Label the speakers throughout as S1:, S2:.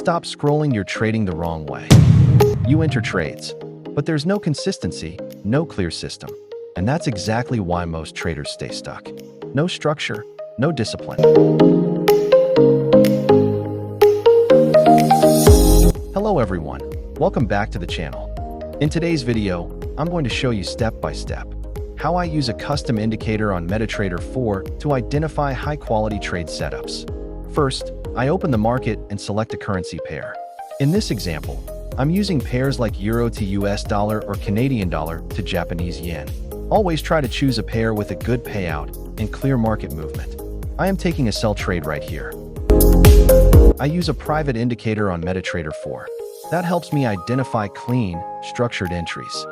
S1: stop scrolling, you're trading the wrong way. You enter trades, but there's no consistency, no clear system. And that's exactly why most traders stay stuck. No structure, no discipline. Hello everyone, welcome back to the channel. In today's video, I'm going to show you step by step how I use a custom indicator on MT4 to identify high-quality trade setups. First, I open the market and select a currency pair. In this example, I'm using pairs like Euro to US dollar or Canadian dollar to Japanese yen. Always try to choose a pair with a good payout and clear market movement. I am taking a sell trade right here. I use a private indicator on MT4. That helps me identify clean, structured entries.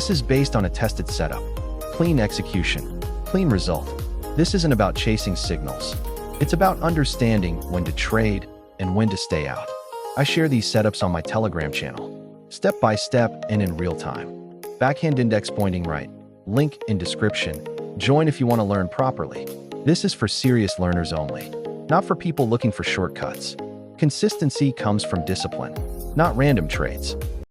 S1: This is based on a tested setup. Clean execution, clean result. This isn't about chasing signals. It's about understanding when to trade and when to stay out. I share these setups on my Telegram channel, step by step and in real time. Backhand index pointing right. Link in description. Join if you want to learn properly. This is for serious learners only, not for people looking for shortcuts. Consistency comes from discipline, not random trades.